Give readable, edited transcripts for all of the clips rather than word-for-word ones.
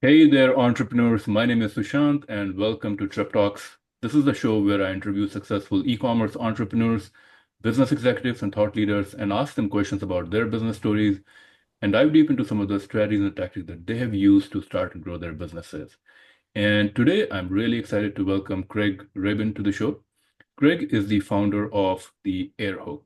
Hey there, entrepreneurs. My name is Sushant, and welcome to TrepTalks. This is the show where I interview successful e-commerce entrepreneurs, business executives, and thought leaders, and ask them questions about their business stories and dive deep into some of the strategies and tactics that they have used to start and grow their businesses. And today, I'm really excited to welcome Craig Rabin to the show. Craig is the founder of the AirHook.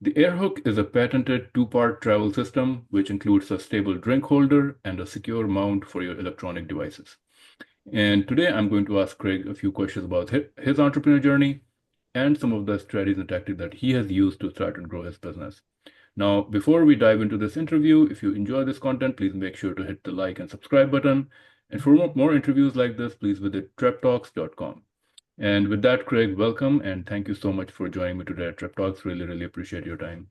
The AirHook is a patented two-part travel system which includes a stable drink holder and a secure mount for your electronic devices. And today I'm going to ask Craig a few questions about his entrepreneur journey and some of the strategies and tactics that he has used to start and grow his business. Now, before we dive into this interview, if you enjoy this content, please make sure to hit the like and subscribe button. And for more interviews like this, please visit treptalks.com. And with that, Craig, welcome and thank you so much for joining me today at Trep Talks. Really, really appreciate your time.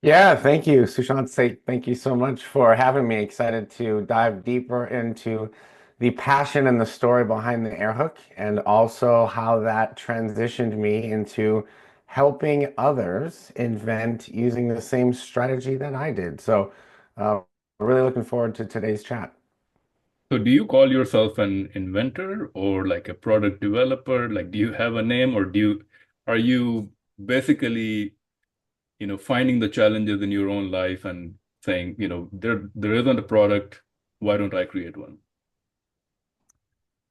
Yeah, thank you, Sushant. Thank you so much for having me. Excited to dive deeper into the passion and the story behind the AirHook, and also how that transitioned me into helping others invent using the same strategy that I did. Uh, really looking forward to today's chat. So, do you call yourself an inventor or like a product developer? Like, do you have a name, or are you basically, finding the challenges in your own life and saying, there isn't a product, why don't I create one?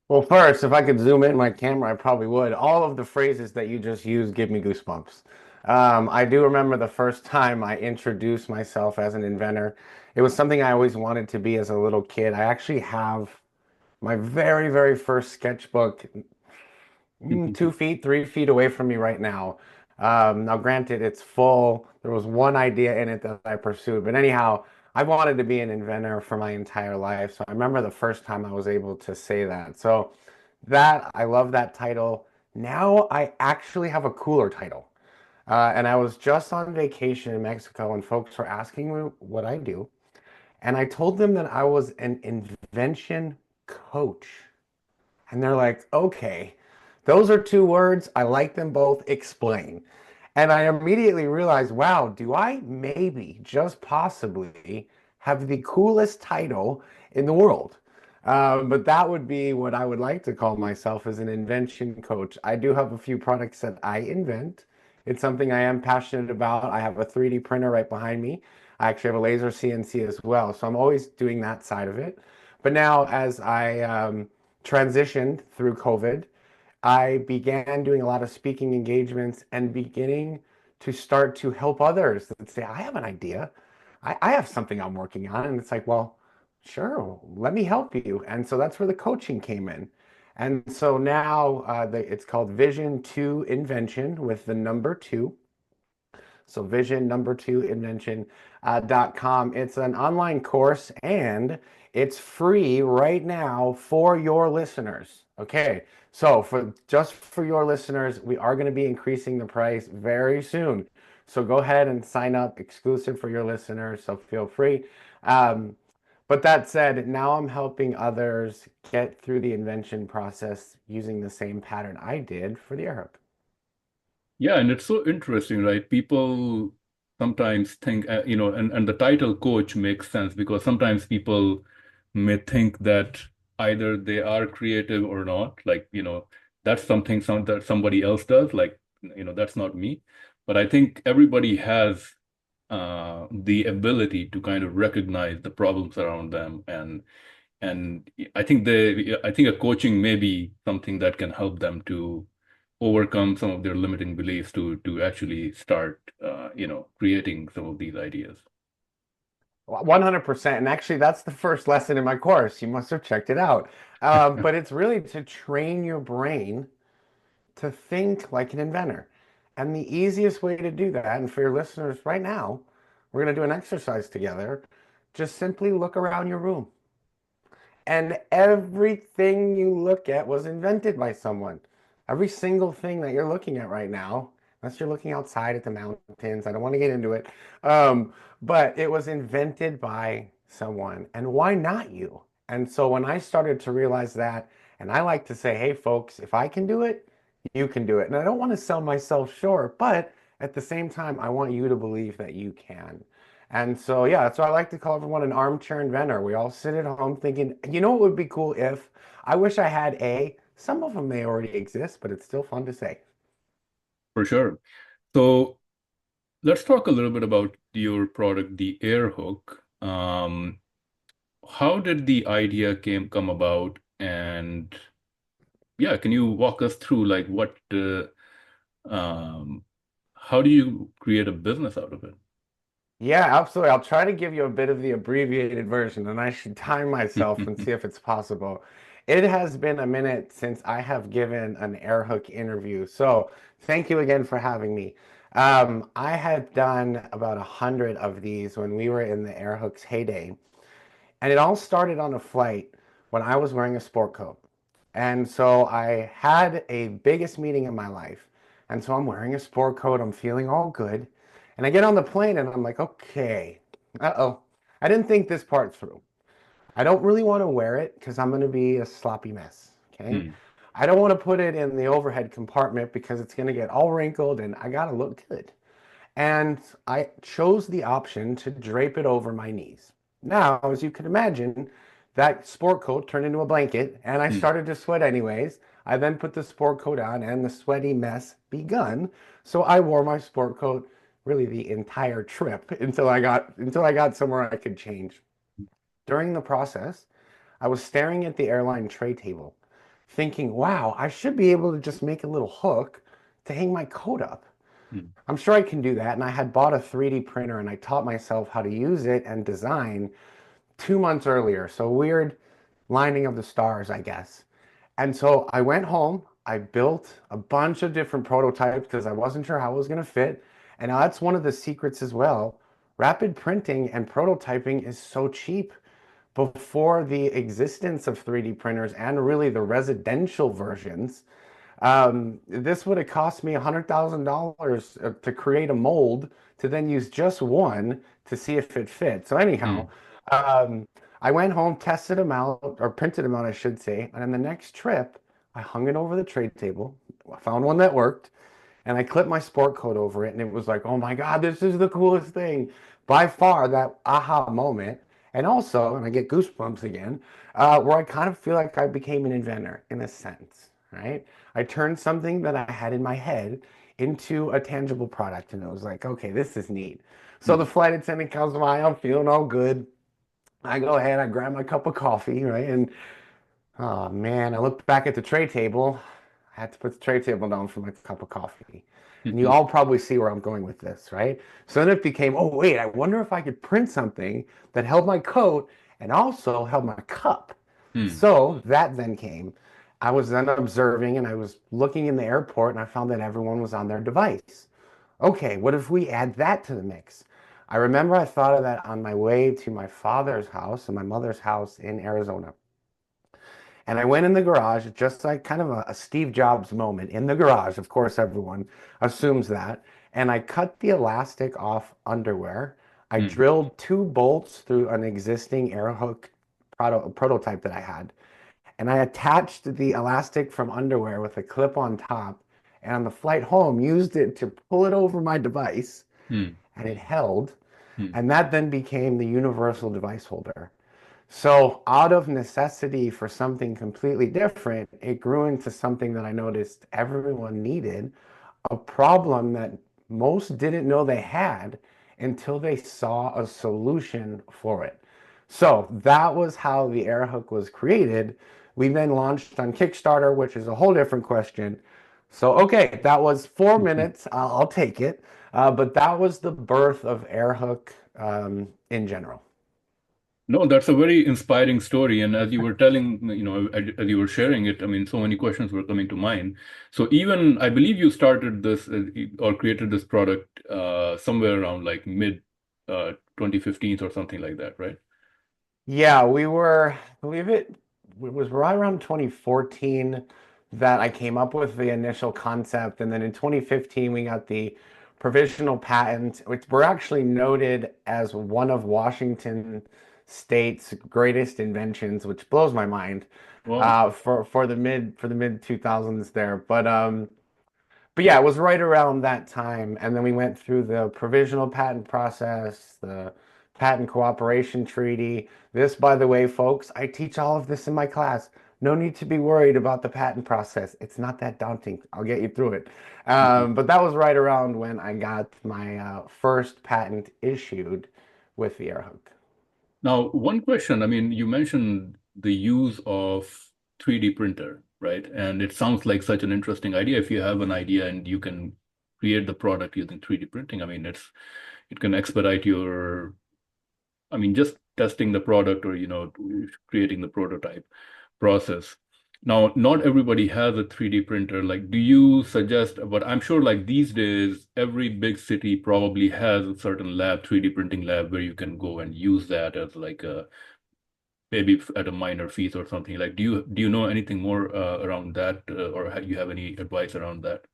Well, first, if I could zoom in my camera, I probably would. All of the phrases that you just used give me goosebumps. I do remember the first time I introduced myself as an inventor. It was something I always wanted to be as a little kid. I actually have my very, very first sketchbook 2 feet, 3 feet away from me right now. Now, granted, it's full. There was one idea in it that I pursued, but anyhow, I wanted to be an inventor for my entire life. So I remember the first time I was able to say that. So that I love that title. Now I actually have a cooler title. And I was just on vacation in Mexico, and folks were asking me what I do. And I told them that I was an invention coach. And they're like, okay, those are two words. I like them both. Explain. And I immediately realized, wow, do I maybe just possibly have the coolest title in the world? But that would be what I would like to call myself as an invention coach. I do have a few products that I invent. It's something I am passionate about. I have a 3D printer right behind me. I actually have a laser CNC as well. So I'm always doing that side of it. But now, as I transitioned through COVID, I began doing a lot of speaking engagements and beginning to start to help others that say, I have an idea. I have something I'm working on. And it's like, well, sure, let me help you. And so that's where the coaching came in. And so now it's called Vision to Invention with the number two. So vision number two invention.com. It's an online course and it's free right now for your listeners. Okay. So for your listeners, we are going to be increasing the price very soon. So go ahead and sign up exclusive for your listeners. So feel free. Um, but that said, now I'm helping others get through the invention process using the same pattern I did for the airhook. Yeah, and it's so interesting, right? People sometimes think, and the title coach makes sense because sometimes people may think that either they are creative or not. Like, that's something that somebody else does. Like, that's not me. But I think everybody has the ability to kind of recognize the problems around them, and I think a coaching may be something that can help them to overcome some of their limiting beliefs to actually start creating some of these ideas. 100%. And actually, that's the first lesson in my course. You must have checked it out. But it's really to train your brain to think like an inventor. And the easiest way to do that, and for your listeners right now, we're going to do an exercise together. Just simply look around your room. And everything you look at was invented by someone. Every single thing that you're looking at right now, unless you're looking outside at the mountains, I don't want to get into it, but it was invented by someone. And why not you? And so when I started to realize that, and I like to say, hey, folks, if I can do it, you can do it. And I don't want to sell myself short, but at the same time, I want you to believe that you can. And so, yeah, that's why I like to call everyone an armchair inventor. We all sit at home thinking, you know what would be cool if I wish I had a, some of them may already exist, but it's still fun to say. For sure. So let's talk a little bit about your product, the AirHook. How did the idea come about? And yeah, can you walk us through like um, how do you create a business out of it? Yeah, absolutely. I'll try to give you a bit of the abbreviated version, and I should time myself and see if it's possible. It has been a minute since I have given an AirHook interview, so thank you again for having me. I had done about 100 of these when we were in the AirHook's heyday, and it all started on a flight when I was wearing a sport coat. And so I had a biggest meeting in my life. And so I'm wearing a sport coat, I'm feeling all good. And I get on the plane and I'm like, okay, uh-oh. I didn't think this part through. I don't really want to wear it because I'm going to be a sloppy mess. Okay. Hmm. I don't want to put it in the overhead compartment because it's going to get all wrinkled and I got to look good. And I chose the option to drape it over my knees. Now, as you can imagine, that sport coat turned into a blanket and I Hmm. started to sweat anyways. I then put the sport coat on and the sweaty mess begun. So I wore my sport coat really the entire trip until I got somewhere I could change. During the process, I was staring at the airline tray table, thinking, wow, I should be able to just make a little hook to hang my coat up. Hmm. I'm sure I can do that. And I had bought a 3D printer and I taught myself how to use it and design 2 months earlier. So weird lining of the stars, I guess. And so I went home, I built a bunch of different prototypes because I wasn't sure how it was going to fit. And now that's one of the secrets as well. Rapid printing and prototyping is so cheap. Before the existence of 3D printers and really the residential versions, this would have cost me $100,000 to create a mold to then use just one to see if it fit. So anyhow, Hmm. um, I went home, tested them out, or printed them out, I should say. And then the next trip, I hung it over the trade table. I found one that worked, and I clipped my sport coat over it, and it was like, oh my God, this is the coolest thing. By far, that aha moment. And also, and I get goosebumps again, where I kind of feel like I became an inventor in a sense, right? I turned something that I had in my head into a tangible product, and it was like, okay, this is neat. So Hmm. the flight attendant comes by, I'm feeling all good. I go ahead, I grab my cup of coffee, right? And oh man, I looked back at the tray table. I had to put the tray table down for my cup of coffee. And you Hmm. all probably see where I'm going with this, right? So then it became, oh wait, I wonder if I could print something that held my coat and also held my cup. Hmm. So that then came. I was then observing and I was looking in the airport and I found that everyone was on their device. Okay, what if we add that to the mix? I remember I thought of that on my way to my father's house and my mother's house in Arizona. And I went in the garage, just like kind of a Steve Jobs moment in the garage. Of course, everyone assumes that. And I cut the elastic off underwear. I Hmm. drilled two bolts through an existing AirHook prototype that I had. And I attached the elastic from underwear with a clip on top. And on the flight home, used it to pull it over my device. Hmm. And it held. Hmm. And that then became the universal device holder. So, out of necessity for something completely different, it grew into something that I noticed everyone needed, a problem that most didn't know they had until they saw a solution for it. So, that was how the AirHook was created. We then launched on Kickstarter, which is a whole different question. So, okay, that was 4 minutes. I'll take it. But that was the birth of AirHook in general. No, that's a very inspiring story. And as you were telling, as you were sharing it, I mean, so many questions were coming to mind. So even I believe you started this or created this product somewhere around like mid 2015 or something like that, right? Yeah, I believe it was right around 2014 that I came up with the initial concept. And then in 2015, we got the provisional patent, which we're actually noted as one of Washington State's greatest inventions, which blows my mind Wow. for the mid 2000s there. But yeah, it was right around that time. And then we went through the provisional patent process, the patent cooperation treaty. This, by the way, folks, I teach all of this in my class. No need to be worried about the patent process. It's not that daunting. I'll get you through it. Mhm. But that was right around when I got my first patent issued with the AirHook. Now, one question, I mean, you mentioned the use of 3D printer, right? And it sounds like such an interesting idea. If you have an idea and you can create the product using 3D printing, I mean, it can expedite your, I mean, just testing the product or, creating the prototype process. Now, not everybody has a 3D printer. Like, do you suggest, but I'm sure like these days, every big city probably has a certain lab, 3D printing lab, where you can go and use that as like a maybe at a minor fees or something. Like, do you know anything more around that, or you have any advice around that?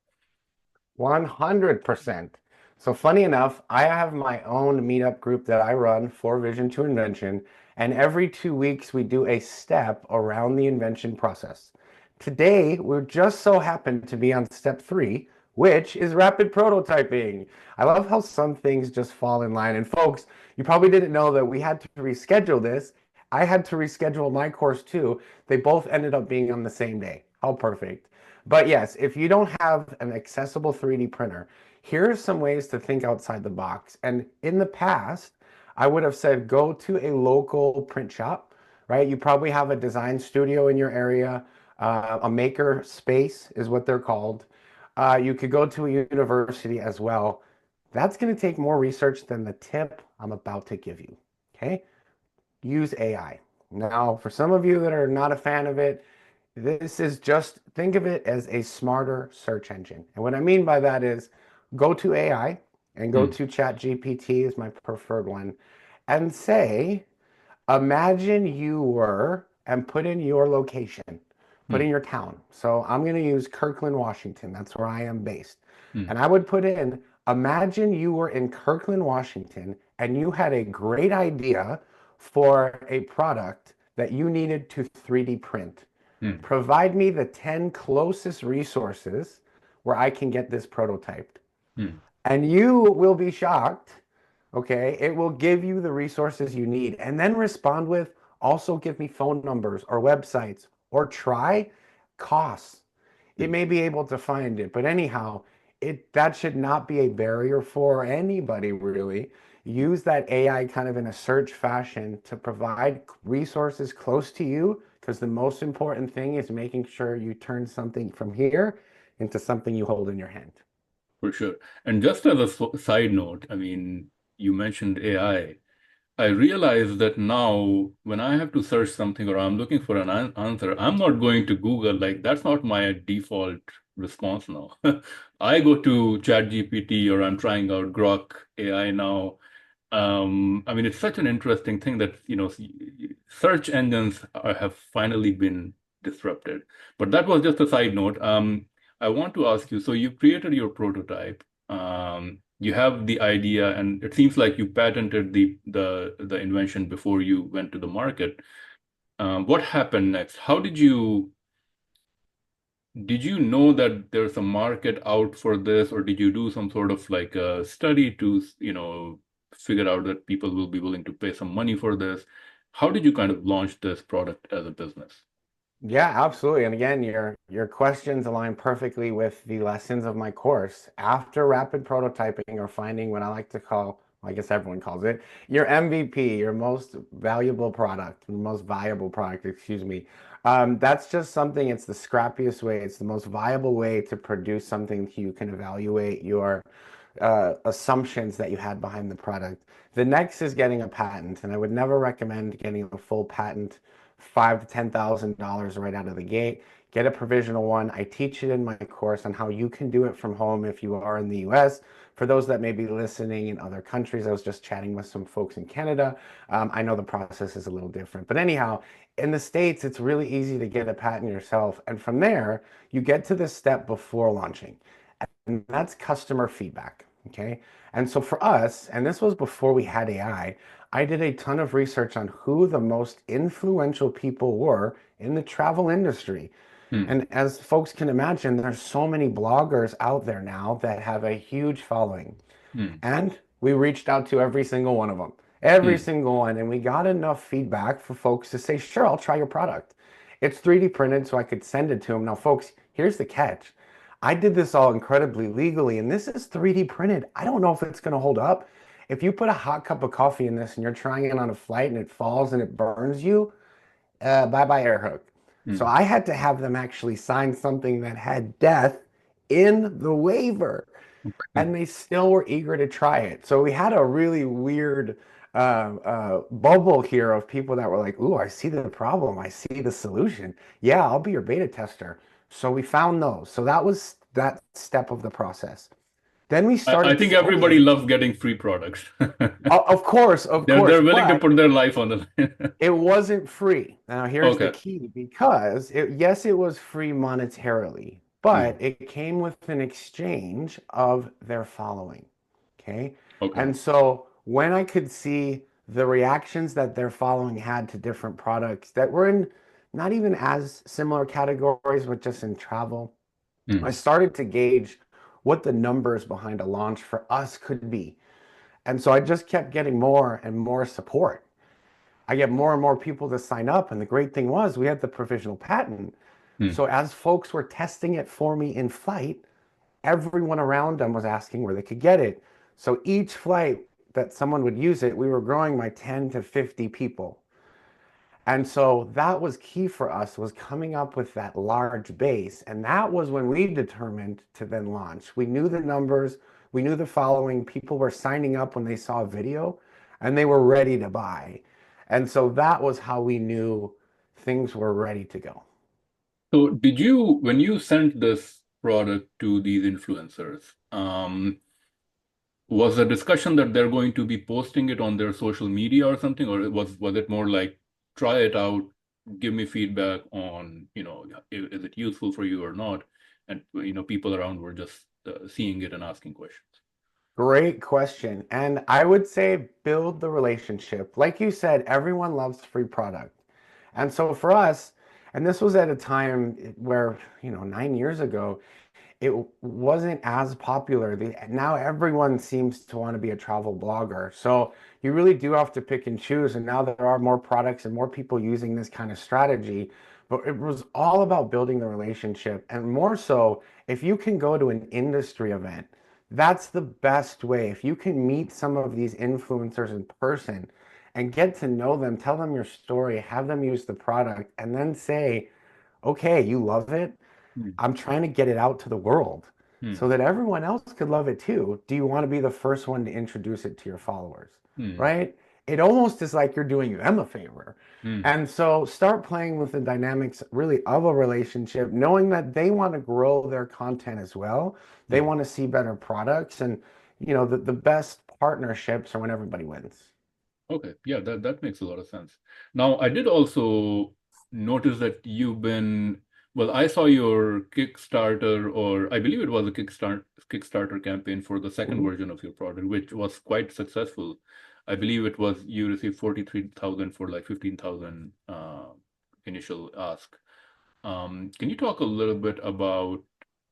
100%. So funny enough, I have my own meetup group that I run for Vision to Invention, and every 2 weeks we do a step around the invention process. Today, we're just so happened to be on step 3, which is rapid prototyping. I love how some things just fall in line. And folks, you probably didn't know that we had to reschedule this. I had to reschedule my course too. They both ended up being on the same day. How perfect. But yes, if you don't have an accessible 3D printer, here's some ways to think outside the box. And in the past, I would have said go to a local print shop, right? You probably have a design studio in your area. A maker space is what they're called. You could go to a university as well. That's going to take more research than the tip I'm about to give you. Okay? Use AI. Now, for some of you that are not a fan of it, this is just think of it as a smarter search engine. And what I mean by that is go to AI and go Hmm, to ChatGPT is my preferred one and say, imagine you were and put in your location, put hmm, in your town. So I'm going to use Kirkland, Washington. That's where I am based. hmm, And I would put in, imagine you were in Kirkland, Washington, and you had a great idea for a product that you needed to 3D print. hmm, Provide me the 10 closest resources where I can get this prototyped. hmm, And you will be shocked. Okay. It will give you the resources you need and then respond with also give me phone numbers or websites or try costs. It hmm. may be able to find it, but anyhow, that should not be a barrier for anybody really. Use that AI kind of in a search fashion to provide resources close to you because the most important thing is making sure you turn something from here into something you hold in your hand. For sure. And just as a side note, I mean, you mentioned AI. I realize that now when I have to search something or I'm looking for an answer, I'm not going to Google. Like, that's not my default response now. I go to ChatGPT or I'm trying out Grok AI now. I mean, it's such an interesting thing that, search engines have finally been disrupted. But that was just a side note. I want to ask you, so you created your prototype. You have the idea, and it seems like you patented the invention before you went to the market. What happened next? How did you know that there's a market out for this, or did you do some sort of like a study to, figure out that people will be willing to pay some money for this? How did you kind of launch this product as a business? Yeah, absolutely. And again, your questions align perfectly with the lessons of my course. After rapid prototyping or finding what I like to call, well, I guess everyone calls it, your MVP, your most valuable product, most viable product, excuse me. That's just something, it's the scrappiest way, it's the most viable way to produce something you can evaluate your assumptions that you had behind the product. The next is getting a patent, and I would never recommend getting a full patent, $5,000 to $10,000 right out of the gate. Get a provisional one. I teach it in my course on how you can do it from home if you are in the US. For those that may be listening in other countries, I was just chatting with some folks in Canada. I know the process is a little different, but anyhow, in the States, it's really easy to get a patent yourself. And from there, you get to this step before launching and that's customer feedback. Okay. And so for us, and this was before we had I did a ton of research on who the most influential people were in the travel industry. Hmm, And as folks can imagine, there's so many bloggers out there now that have a huge following. hmm, And we reached out to every single one of them. every Hmm. single one. And we got enough feedback for folks to say, sure, I'll try your product. It's 3D printed, so I could send it to them. Now, folks, here's the catch. I did this all incredibly legally, and this is 3D printed. I don't know if it's going to hold up. If you put a hot cup of coffee in this and you're trying it on a flight and it falls and it burns you, bye bye AirHook. So Hmm. I had to have them actually sign something that had death in the waiver, and they still were eager to try it. So we had a really weird bubble here of people that were like, "Ooh, I see the problem. I see the solution. Yeah, I'll be your beta tester." So we found those. So that was that step of the process. Then we I started think everybody selling. loves getting free products. Of They're course, willing to but put their life on the line. it wasn't free. Now, here's the Okay. key because yes, it was free monetarily, but Hmm. it came with an exchange of their following. Okay. Okay. And so when I could see the reactions that their following had to different products that were in not even as similar categories, but just in travel, I Hmm. started to gauge what the numbers behind a launch for us could be. And so I just kept getting more and more support. I get more and more people to sign up. And the great thing was we had the provisional patent. Hmm. So as folks were testing it for me in flight, everyone around them was asking where they could get it. So each flight that someone would use it, we were growing by 10 to 50 people. And so that was key for us was coming up with that large base. And that was when we determined to then launch. We knew the numbers, we knew the following. People were signing up when they saw a video and they were ready to buy. And so that was how we knew things were ready to go. So when you sent this product to these influencers, was the discussion that they're going to be posting it on their social media or something, or was it more like try it out, give me feedback on, is it useful for you or not? And people around were just seeing it and asking questions. Great question. And I would say build the relationship. Like you said, everyone loves free product. And so for us, and this was at a time where, 9 years ago, it wasn't as popular. Now everyone seems to want to be a travel blogger. So you really do have to pick and choose. And now there are more products and more people using this kind of strategy. But it was all about building the relationship. And more so, if you can go to an industry event, that's the best way. If you can meet some of these influencers in person and get to know them, tell them your story, have them use the product, and then say, okay, you love it. Hmm. I'm trying to get it out to the world Hmm. so that everyone else could love it too. Do you want to be the first one to introduce it to your followers? Hmm. Right? It almost is like you're doing them a favor. Hmm. And so start playing with the dynamics really of a relationship, knowing that they want to grow their content as well. They Hmm. want to see better products and the best partnerships are when everybody wins. Okay, yeah, that makes a lot of sense. Now, I did also notice that well, I saw your Kickstarter, or I believe it was a Kickstarter campaign for the second Mhm. version of your product, which was quite successful. I believe it was you received 43,000 for like 15,000 initial ask. Can you talk a little bit about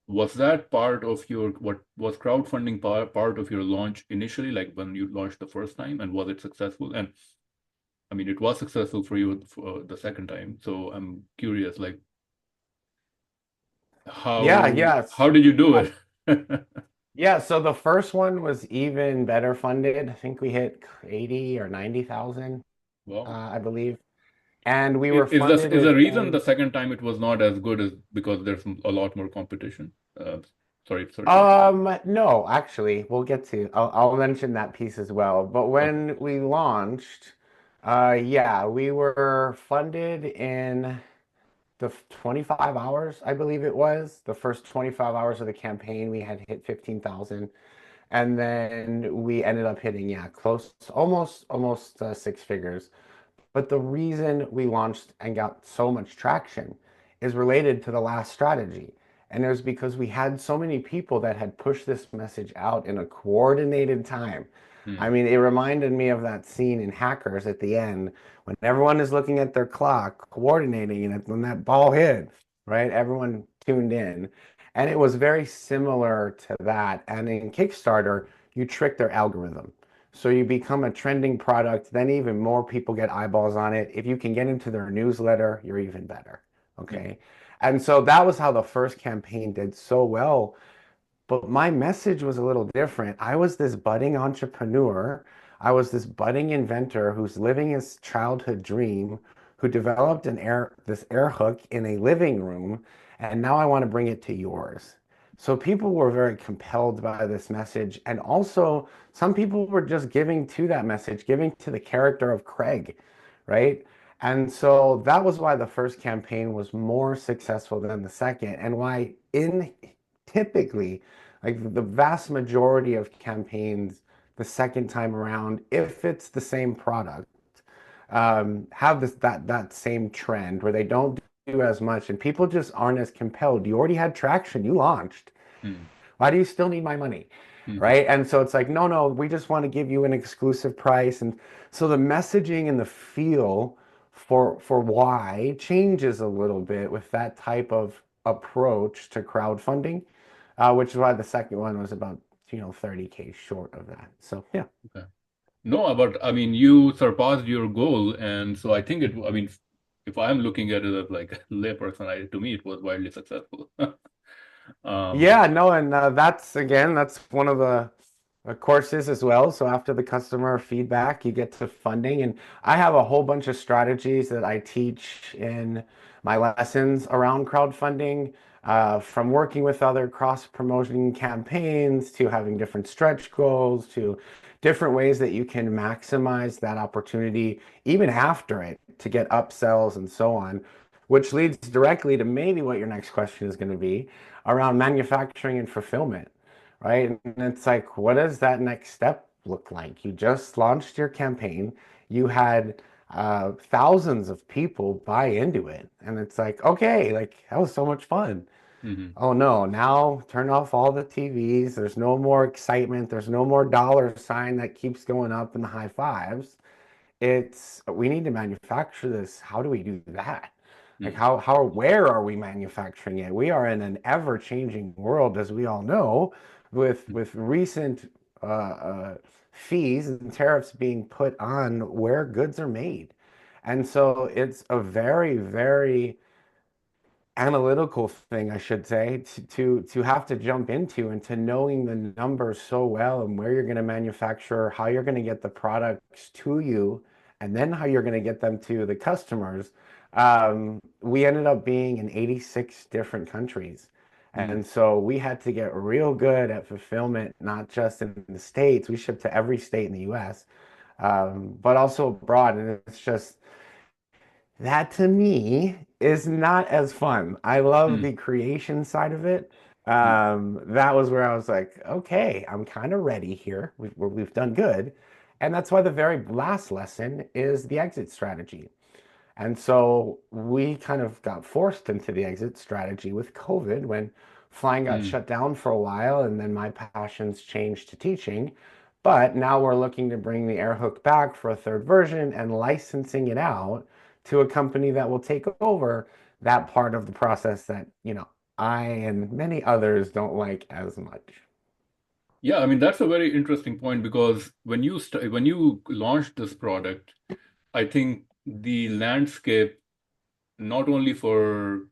was that part of what was crowdfunding part of your launch initially, like when you launched the first time, and was it successful? And I mean, it was successful for you for the second time. So I'm curious, like Yeah, how yes. did you do it? Yeah, so the first one was even better funded. I think we hit 80 or 90,000, Wow. I believe. And we were This funded is the reason the within, second time it was not as good is because there's a lot more competition? Sorry to interrupt. no, actually, we'll get to, I'll mention that piece as well. But Okay. when we launched, yeah, we were funded in the 25 hours, I believe it was. The first 25 hours of the campaign, we had hit 15,000. And then we ended up hitting, yeah, close, almost six figures. But the reason we launched and got so much traction is related to the last strategy. And it was because we had so many people that had pushed this message out in a coordinated time. I Hmm. mean, it reminded me of that scene in Hackers at the end when everyone is looking at their clock, coordinating, and when that ball hit, right? Everyone tuned in. And it was very similar to that. And in Kickstarter, you trick their algorithm. So you become a trending product, then even more people get eyeballs on it. If you can get into their newsletter, you're even better. Mm, Okay. And so that was how the first campaign did so well. But my message was a little different. I was this budding entrepreneur. I was this budding inventor who's living his childhood dream, who developed this air hook in a living room, and now I want to bring it to yours. So people were very compelled by this message, and also some people were just giving to that message, giving to the character of Craig, right? And so that was why the first campaign was more successful than the second, and why in typically like the vast majority of campaigns the second time around, if it's the same product, have that same trend where they don't do as much and people just aren't as compelled. You already had traction, you launched. mm, Why do you still need my money? mhm, Right? And so it's like, no, no, we just want to give you an exclusive price. And so the messaging and the feel for why changes a little bit with that type of approach to crowdfunding, which is why the second one was about, 30K short of that. So yeah. okay. No, but I mean, you surpassed your goal, and so I think I mean, if I'm looking at it as like a layperson, to me, it was wildly successful. Um, Yeah, no, and that's one of the courses as well. So after the customer feedback, you get to funding, and I have a whole bunch of strategies that I teach in my lessons around crowdfunding, from working with other cross-promoting campaigns to having different stretch goals to different ways that you can maximize that opportunity even after it to get upsells and so on, which leads directly to maybe what your next question is going to be around manufacturing and fulfillment, right? And it's like, what does that next step look like? You just launched your campaign, you had thousands of people buy into it, and it's like, okay, like that was so much fun. mhm, Oh no, now turn off all the TVs. There's no more excitement. There's no more dollar sign that keeps going up in the high fives. It's we need to manufacture this. How do we do that? Like mhm, where are we manufacturing it? We are in an ever-changing world, as we all know, with recent fees and tariffs being put on where goods are made. And so it's a very, very analytical thing, I should say, to have to jump into and to knowing the numbers so well and where you're going to manufacture, how you're going to get the products to you, and then how you're going to get them to the customers. We ended up being in 86 different countries. mhm. And so we had to get real good at fulfillment, not just in the States. We ship to every state in the US, but also abroad. And it's just, that to me is not as fun. I love Mm, the creation side of it. mm, That was where I was like, okay, I'm kind of ready here. We've done good. And that's why the very last lesson is the exit strategy. And so we kind of got forced into the exit strategy with COVID when flying got mm. shut down for a while, and then my passions changed to teaching. But now we're looking to bring the AirHook back for a third version and licensing it out to a company that will take over that part of the process that, I and many others don't like as much. Yeah, I mean, that's a very interesting point because when you launched this product, I think the landscape not only for,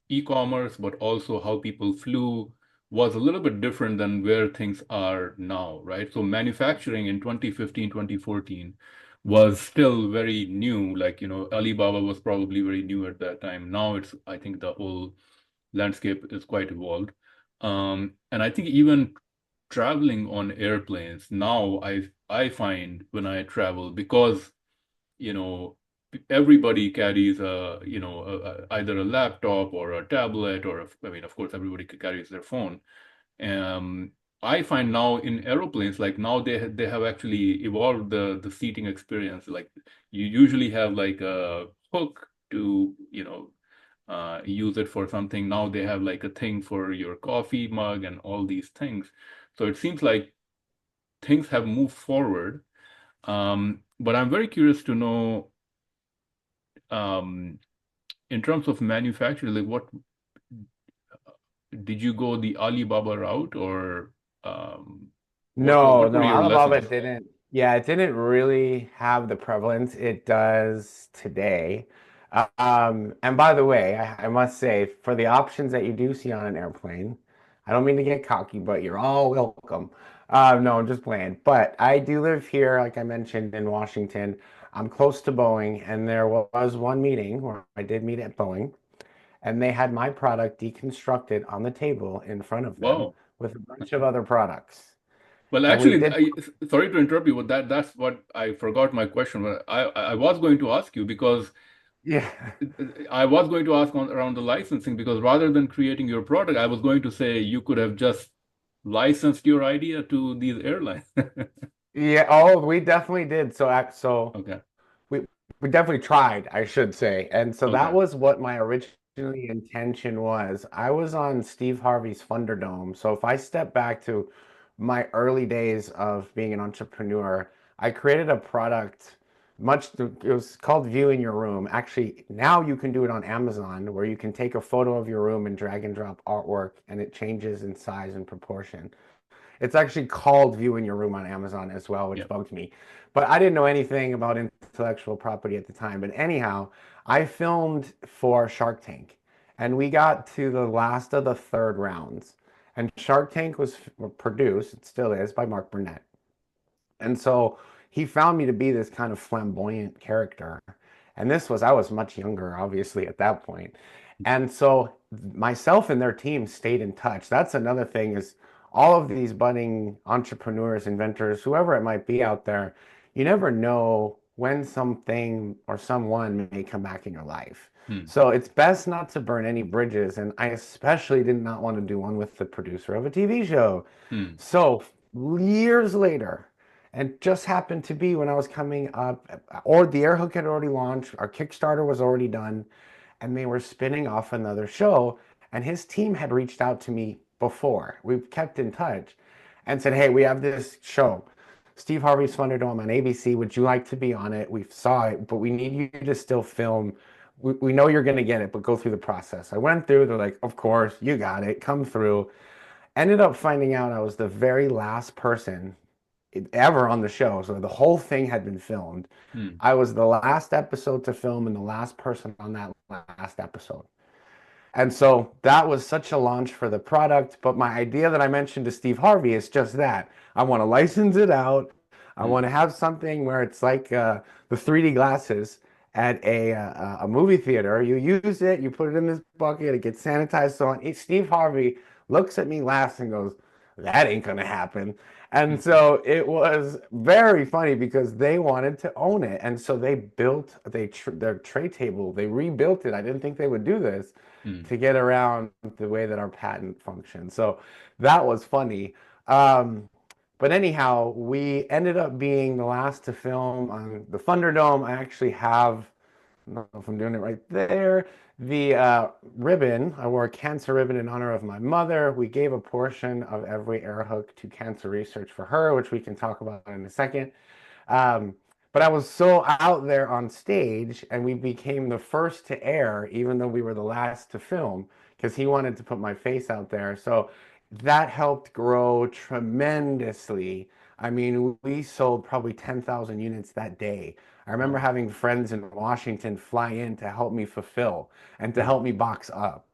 e-commerce, but also how people flew was a little bit different than where things are now, right? So manufacturing in 2015, 2014 was still very new. Like, Alibaba was probably very new at that time. Now I think the whole landscape is quite evolved. And I think even traveling on airplanes now, I find when I travel, because you know everybody carries either a laptop or a tablet, or I mean, of course, everybody carries their phone. um I find now in aeroplanes, like now they have actually evolved the seating experience. Like, you usually have like a hook to use it for something. Now they have like a thing for your coffee mug and all these things. So it seems like things have moved forward. But I'm very curious to know, um, in terms of manufacturing, like, what did you go the Alibaba route, or um, what No, were no, your Alibaba lessons? didn't. Yeah, it didn't really have the prevalence it does today. And by the way, I must say, for the options that you do see on an airplane, I don't mean to get cocky, but you're all welcome. No, I'm just playing. But I do live here, like I mentioned, in Washington. I'm close to Boeing, and there was one meeting where I did meet at Boeing, and they had my product deconstructed on the table in front of them Wow. with a bunch of other products. Well, And we actually, did, sorry to interrupt you, but that's what I forgot my question. But I was going to ask you because yeah. I was going to ask on around the licensing because rather than creating your product, I was going to say you could have just licensed your idea to these airlines. Yeah, oh, we definitely did. So Okay. we we definitely tried, I should say. And so that Okay. was what my originally intention was. I was on Steve Harvey's Thunderdome. So if I step back to my early days of being an entrepreneur, I created a product it was called View in Your Room. Actually, now you can do it on Amazon where you can take a photo of your room and drag and drop artwork and it changes in size and proportion. It's actually called View in Your Room on Amazon as well, which Yeah. bugged me. But I didn't know anything about intellectual property at the time. But anyhow, I filmed for Shark Tank, and we got to the last of the third rounds. And Shark Tank was produced, it still is, by Mark Burnett. And so he found me to be this kind of flamboyant character. And I was much younger, obviously, at that point. And so myself and their team stayed in touch. That's another thing is all of these budding entrepreneurs, inventors, whoever it might be out there, you never know when something or someone may come back in your life. Hmm. So it's best not to burn any bridges. And I especially did not want to do one with the producer of a TV show. Hmm. So years later, and just happened to be when I was coming up, or the AirHook had already launched, our Kickstarter was already done, and they were spinning off another show. And his team had reached out to me before. We've kept in touch and said, hey, we have this show. Steve Harvey's Thunderdome on ABC. Would you like to be on it? We saw it, but we need you to still film. We know you're going to get it, but go through the process. I went through. They're like, of course, you got it. Come through. Ended up finding out I was the very last person ever on the show. So the whole thing had been filmed. Hmm. I was the last episode to film and the last person on that last episode. And so that was such a launch for the product. But my idea that I mentioned to Steve Harvey is just that. I want to license it out. I Hmm. want to have something where it's like the 3D glasses at a movie theater. You use it, you put it in this bucket, it gets sanitized. So on. Steve Harvey looks at me, laughs, and goes, that ain't gonna happen. And Hmm. so it was very funny because they wanted to own it. And so they built their tray table, they rebuilt it. I didn't think they would do this Hmm. to get around the way that our patent functions. So that was funny. Um, but anyhow, we ended up being the last to film on the Thunderdome. I actually have, I don't know if I'm doing it right there, the ribbon. I wore a cancer ribbon in honor of my mother. We gave a portion of every air hook to cancer research for her, which we can talk about in a second. Um, but I was so out there on stage, and we became the first to air, even though we were the last to film, because he wanted to put my face out there. So that helped grow tremendously. I mean, we sold probably 10,000 units that day. I remember Wow. having friends in Washington fly in to help me fulfill and to Hmm. help me box up.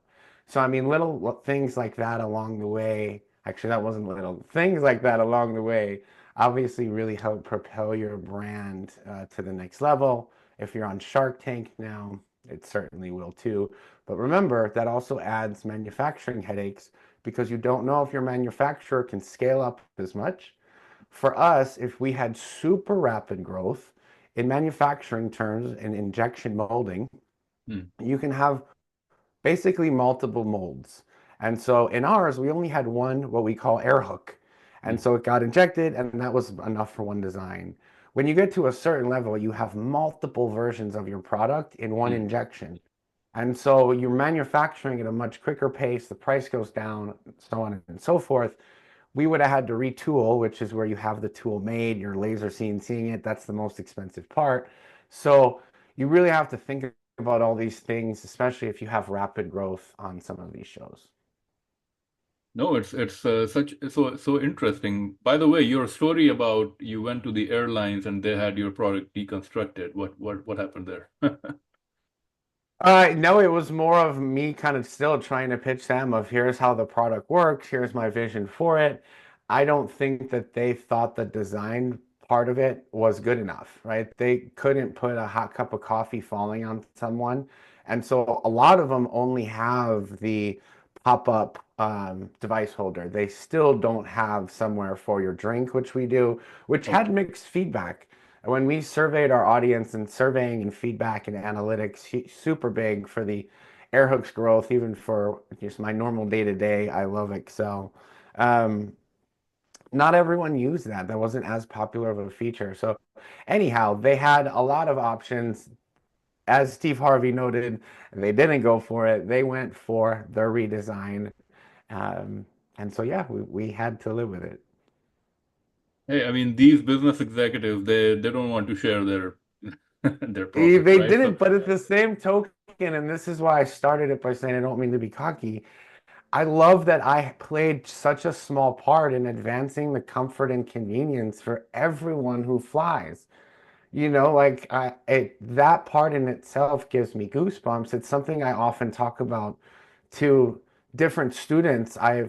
So, I mean, little things like that along the way. Actually, that wasn't little. Things like that along the way obviously really help propel your brand to the next level. If you're on Shark Tank now, it certainly will too. But remember, that also adds manufacturing headaches because you don't know if your manufacturer can scale up as much. For us, if we had super rapid growth in manufacturing terms and injection molding, Hmm. you can have basically multiple molds. And so in ours, we only had one, what we call air hook. And Hmm. so it got injected, and that was enough for one design. When you get to a certain level, you have multiple versions of your product in one Hmm. injection. And so you're manufacturing at a much quicker pace, the price goes down, so on and so forth. We would have had to retool, which is where you have the tool made, you're laser seeing it. That's the most expensive part. So you really have to think about all these things, especially if you have rapid growth on some of these shows. No, it's so interesting. By the way, your story about you went to the airlines and they had your product deconstructed. What happened there? No, it was more of me kind of still trying to pitch them of here's how the product works, here's my vision for it. I don't think that they thought the design part of it was good enough, right? They couldn't put a hot cup of coffee falling on someone. And so a lot of them only have the pop-up device holder. They still don't have somewhere for your drink, which we do, which had Okay. mixed feedback. When we surveyed our audience, and surveying and feedback and analytics, super big for the AirHook's growth, even for just my normal day to day, I love Excel. Um, Not everyone used that. That wasn't as popular of a feature. So, anyhow, they had a lot of options. As Steve Harvey noted, they didn't go for it. They went for their redesign. Um, and so, yeah, we had to live with it. Hey, I mean, these business executives, they don't want to share their their Eh, profits, They right? So, didn't, but at the same token, and this is why I started it by saying I don't mean to be cocky. I love that I played such a small part in advancing the comfort and convenience for everyone who flies. That part in itself gives me goosebumps. It's something I often talk about to different students. I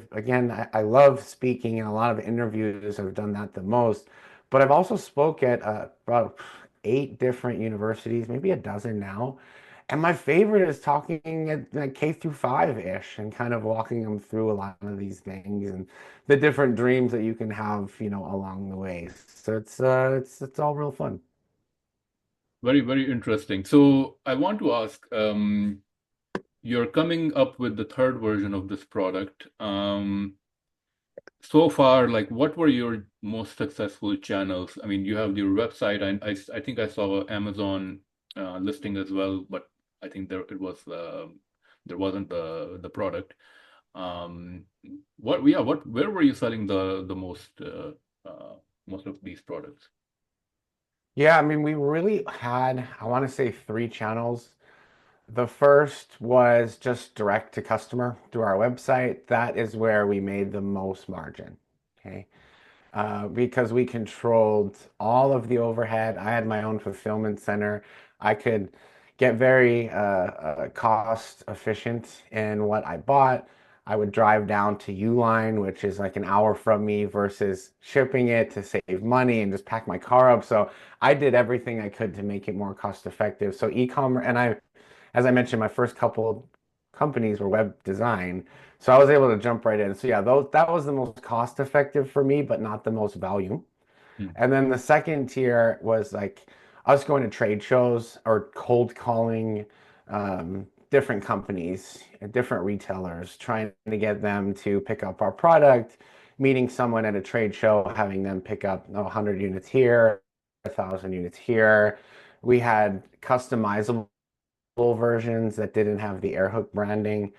love speaking, and a lot of interviews I've done that the most. But I've also spoke at about 8 different universities, maybe a dozen now. And my favorite is talking at like K through 5-ish and kind of walking them through a lot of these things and the different dreams that you can have, along the way. So it's all real fun. very interesting. So I want to ask, you're coming up with the third version of this product. So far, like, what were your most successful channels? I mean, you have your website. I think I saw Amazon listing as well, but I think there wasn't the product. Um, where were you selling the most of these products? Yeah, I mean, we really had, I want to say, 3 channels. The first was just direct to customer through our website. That is where we made the most margin. Okay. Because we controlled all of the overhead. I had my own fulfillment center. I could get very cost efficient in what I bought. I would drive down to Uline, which is like an hour from me, versus shipping it to save money and just pack my car up. So I did everything I could to make it more cost effective. So e-commerce, and as I mentioned, my first couple companies were web design. So I was able to jump right in. So yeah, that was the most cost effective for me, but not the most volume. Hmm. And then the second tier was like us going to trade shows or cold calling different companies, different retailers, trying to get them to pick up our product, meeting someone at a trade show, having them pick up 100 units here, 1,000 units here. We had customizable versions that didn't have the AirHook branding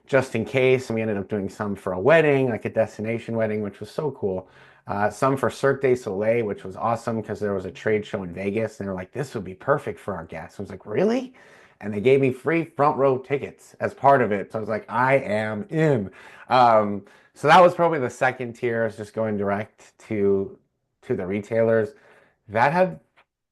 just in case. And we ended up doing some for a wedding, like a destination wedding, which was so cool. Some for Cirque du Soleil, which was awesome because there was a trade show in Vegas. And they were like, this would be perfect for our guests. I was like, really? And they gave me free front row tickets as part of it. So I was like, I am in. So that was probably the second tier, is just going direct to the retailers. That had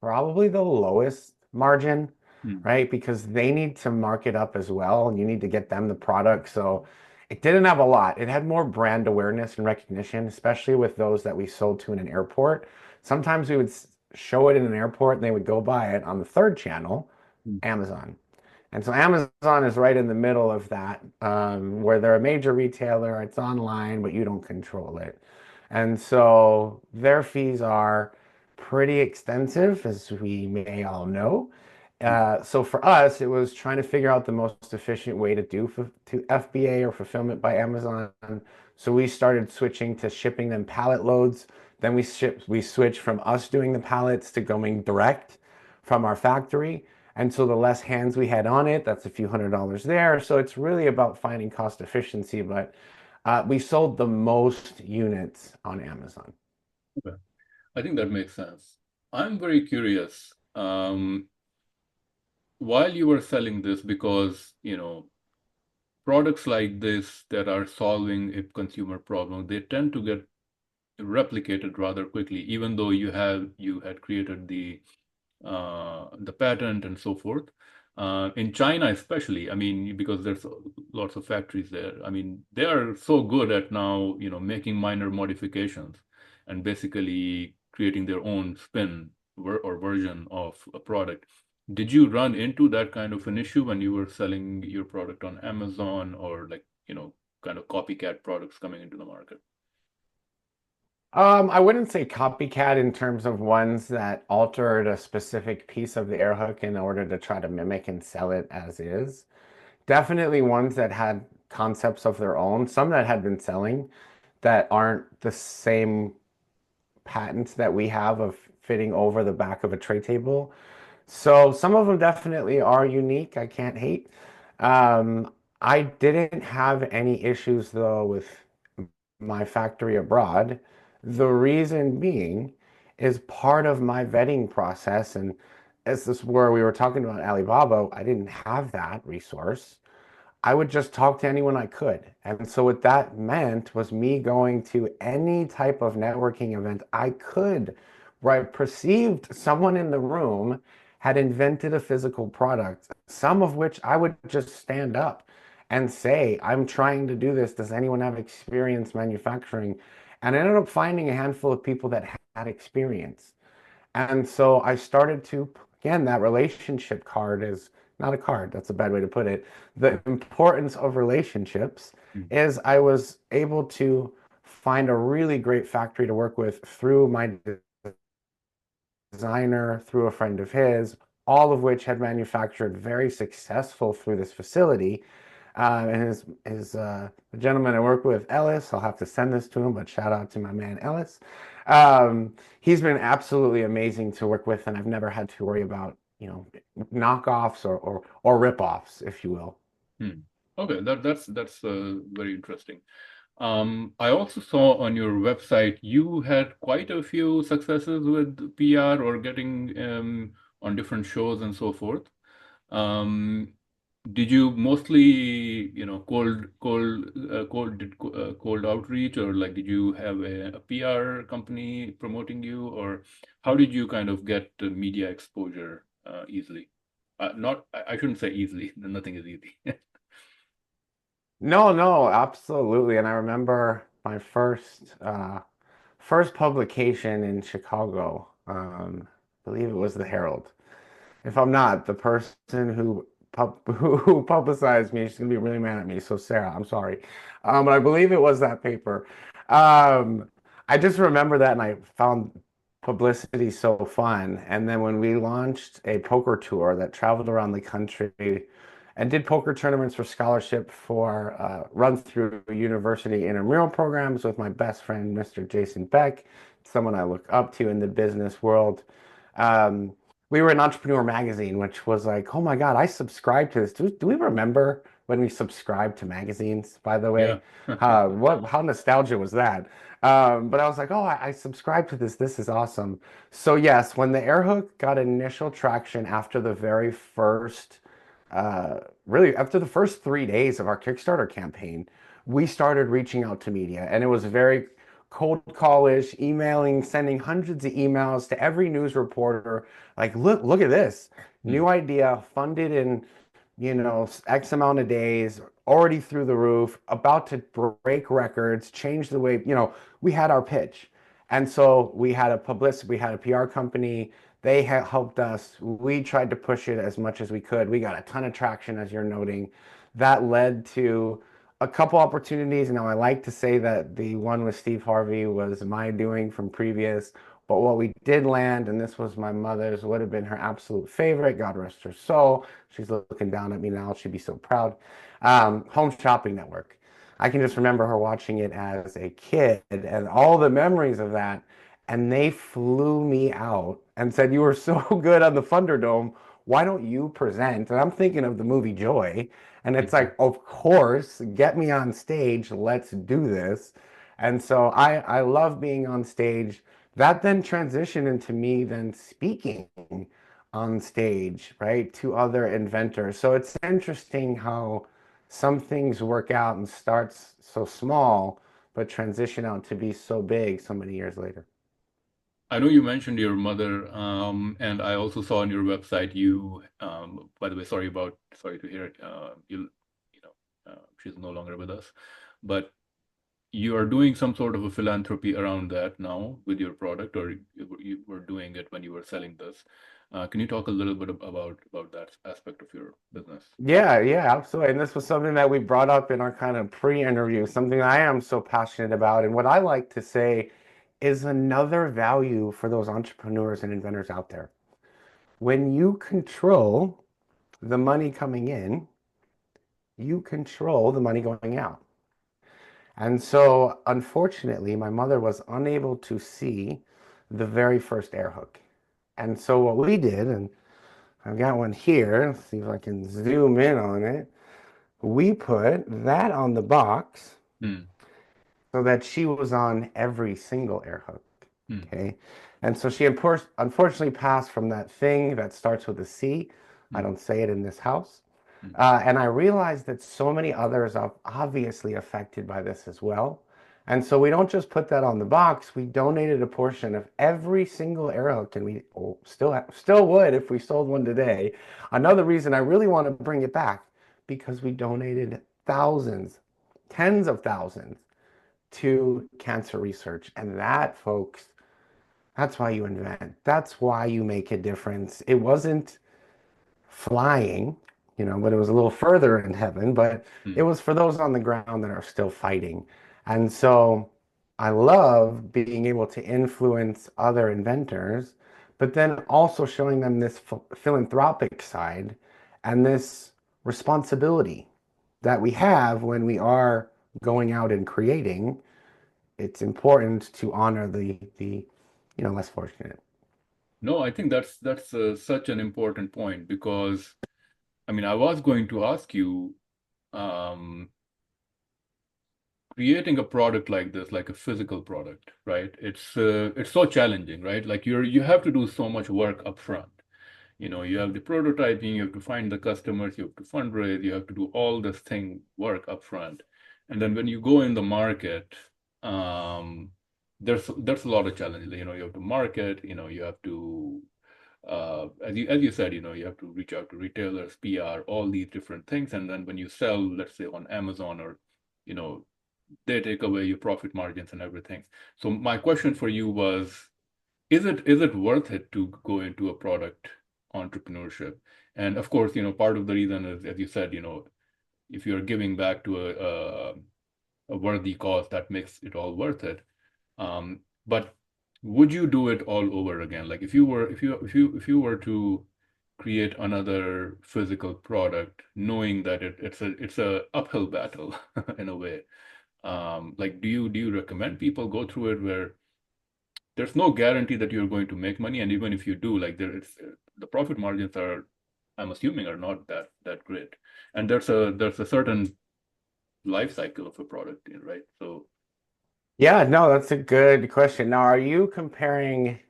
probably the lowest margin, Hmm. right? Because they need to mark it up as well, and you need to get them the product. So it didn't have a lot. It had more brand awareness and recognition, especially with those that we sold to in an airport. Sometimes we would show it in an airport and they would go buy it on the third channel, Hmm. Amazon. And so Amazon is right in the middle of that, where they're a major retailer, it's online, but you don't control it. And so their fees are pretty extensive, as we may all know. So for us, it was trying to figure out the most efficient way to do to FBA or fulfillment by Amazon. So we started switching to shipping them pallet loads. Then we switched from us doing the pallets to going direct from our factory. And so the less hands we had on it, that's a few $100s there. So it's really about finding cost efficiency, but we sold the most units on Amazon. Okay. I think that makes sense. I'm very curious. While you were selling this, because, products like this that are solving a consumer problem, they tend to get replicated rather quickly, even though you had created the patent and so forth. In China, especially, I mean, because there's lots of factories there. I mean, they are so good at now, making minor modifications and basically creating their own spin or version of a product. Did you run into that kind of an issue when you were selling your product on Amazon or like, kind of copycat products coming into the market? I wouldn't say copycat in terms of ones that altered a specific piece of the air hook in order to try to mimic and sell it as is. Definitely ones that had concepts of their own, some that had been selling that aren't the same patents that we have of fitting over the back of a tray table. So some of them definitely are unique. I can't hate. I didn't have any issues though with my factory abroad. The reason being is part of my vetting process. And as this where we were talking about Alibaba, I didn't have that resource. I would just talk to anyone I could. And so what that meant was me going to any type of networking event I could, where I perceived someone in the room had invented a physical product, some of which I would just stand up and say, I'm trying to do this. Does anyone have experience manufacturing? And I ended up finding a handful of people that had experience. And so I started to, again, that relationship card is not a card, that's a bad way to put it. The importance of relationships Mm. is I was able to find a really great factory to work with through my designer, through a friend of his, all of which had manufactured very successful through this facility. And the gentleman I work with, Ellis, I'll have to send this to him, but shout out to my man Ellis. He's been absolutely amazing to work with, and I've never had to worry about, knockoffs or rip-offs, if you will. Hmm. Okay, that's very interesting. I also saw on your website you had quite a few successes with PR or getting on different shows and so forth. Um, did you mostly, cold outreach, or like did you have a PR company promoting you, or how did you kind of get media exposure easily? Not, I shouldn't say easily. Nothing is easy. No, no, absolutely. And I remember my first publication in Chicago. I believe it was the Herald. If I'm not, the person who publicized me, she's gonna be really mad at me. So Sarah, I'm sorry. But I believe it was that paper. Um, I just remember that, and I found publicity so fun. And then when we launched a poker tour that traveled around the country and did poker tournaments for scholarship for run through university intramural programs with my best friend, Mr. Jason Beck, someone I look up to in the business world. Um, we were an entrepreneur magazine, which was like, oh my God, I subscribed to this. Do we remember when we subscribed to magazines, by the Yeah. way? How nostalgia was that? But I was like, oh, I subscribed to this. This is awesome. So yes, when the AirHook got initial traction after the very first, really after the first 3 days of our Kickstarter campaign, we started reaching out to media, and it was very cold callish, emailing, sending hundreds of emails to every news reporter. Like, look at this Hmm. new idea, funded in, X amount of days, already through the roof, about to break records, change the way, we had our pitch. And so we had a PR company. They helped us. We tried to push it as much as we could. We got a ton of traction, as you're noting. That led to a couple opportunities. Now, I like to say that the one with Steve Harvey was my doing from previous, but what we did land, and this was my mother's, would have been her absolute favorite, God rest her soul. She's looking down at me now. She'd be so proud. Home Shopping Network. I can just remember her watching it as a kid and all the memories of that. And they flew me out and said, you were so good on the Thunderdome. Why don't you present? And I'm thinking of the movie Joy. And it's Mhm. like, of course, get me on stage. Let's do this. And so I love being on stage. That then transitioned into me then speaking on stage, right, to other inventors. So it's interesting how some things work out and starts so small, but transition out to be so big so many years later. I know you mentioned your mother, and I also saw on your website by the way, sorry to hear it. She's no longer with us, but you are doing some sort of a philanthropy around that now with your product, or you were doing it when you were selling this. Can you talk a little bit about that aspect of your business? Yeah, yeah, absolutely. And this was something that we brought up in our kind of pre-interview, something I am so passionate about. And what I like to say is another value for those entrepreneurs and inventors out there. When you control the money coming in, you control the money going out. And so, unfortunately, my mother was unable to see the very first AirHook. And so, what we did, and I've got one here, let's see if I can zoom in on it. We put that on the box Hmm. so that she was on every single AirHook. Hmm. Okay. And so she unfortunately passed from that thing that starts with a C. I Hmm. don't say it in this house. Hmm. And I realized that so many others are obviously affected by this as well. And so we don't just put that on the box. We donated a portion of every single AirHook, and we still would if we sold one today. Another reason I really want to bring it back because we donated thousands, tens of thousands to cancer research. And that, folks, that's why you invent. That's why you make a difference. It wasn't flying, but it was a little further in heaven, but it Hmm. was for those on the ground that are still fighting. And so I love being able to influence other inventors, but then also showing them this philanthropic side and this responsibility that we have when we are going out and creating. It's important to honor the less fortunate. No, I think that's such an important point because I mean I was going to ask you, um, creating a product like this, like a physical product, right? It's so challenging, right? Like you have to do so much work up front. You have the prototyping, you have to find the customers, you have to fundraise, you have to do all this thing work up front. And then when you go in the market, um, there's a lot of challenges. You have to market, you have to as you said, you have to reach out to retailers, PR, all these different things. And then when you sell, let's say on Amazon or you know they take away your profit margins and everything. So my question for you was, is it worth it to go into a product entrepreneurship? And of course, part of the reason is, as you said, if you're giving back to a worthy cause, that makes it all worth it. But would you do it all over again? Like if you were to create another physical product, knowing that it's a uphill battle in a way. Like, do you recommend people go through it where there's no guarantee that you're going to make money, and even if you do, like the profit margins are, I'm assuming, are not that great, and there's a certain life cycle of a product, right? So Yeah, no, that's a good question. Now, are you comparing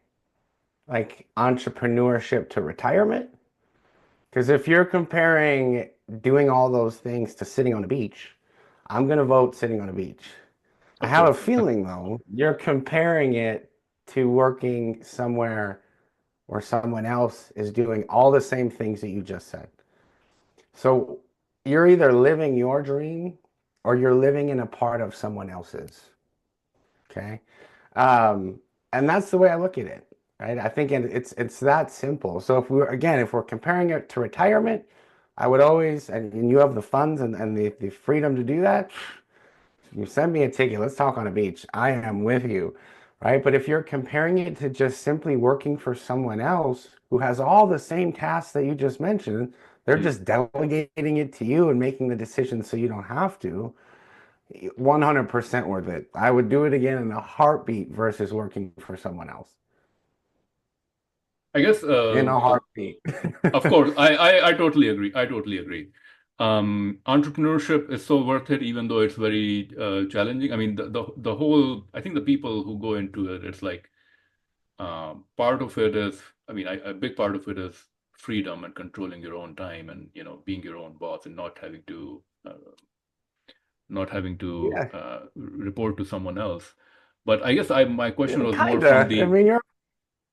like entrepreneurship to retirement? Because if you're comparing doing all those things to sitting on a beach, I'm going to vote sitting on a beach. I of have a course. feeling though, you're comparing it to working somewhere where someone else is doing all the same things that you just said. So you're either living your dream or you're living in a part of someone else's. Okay. Um, and that's the way I look at it, right? I think it's that simple. So if we're comparing it to retirement, I would always, and you have the funds and the freedom to do that, you send me a ticket, let's talk on a beach. I am with you, right? But if you're comparing it to just simply working for someone else who has all the same tasks that you just mentioned, they're Hmm. just delegating it to you and making the decisions so you don't have to. 100% worth it. I would do it again in a heartbeat versus working for someone else I guess, in a heartbeat. of course, I totally agree. I totally agree. Entrepreneurship is so worth it, even though it's very challenging. I mean, the whole, I think the people who go into it, it's like part of it is, I mean, a big part of it is freedom and controlling your own time and, being your own boss and not having to Yeah, report to someone else. But I guess my question was more from kinda. I the, mean,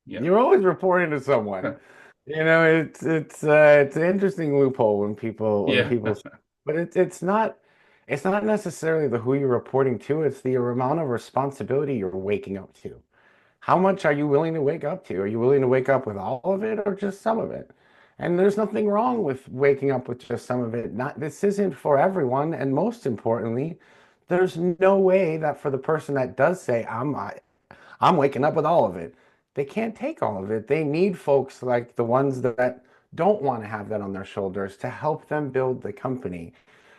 yeah, you're always reporting to someone. You know, it's an interesting loophole when yeah, people, but it's not necessarily the who you're reporting to. It's the amount of responsibility you're waking up to. How much are you willing to wake up to? Are you willing to wake up with all of it or just some of it? And there's nothing wrong with waking up with just some of it. Not this isn't for everyone, and most importantly, there's no way that for the person that does say I'm waking up with all of it. They can't take all of it. They need folks like the ones that don't want to have that on their shoulders to help them build the company.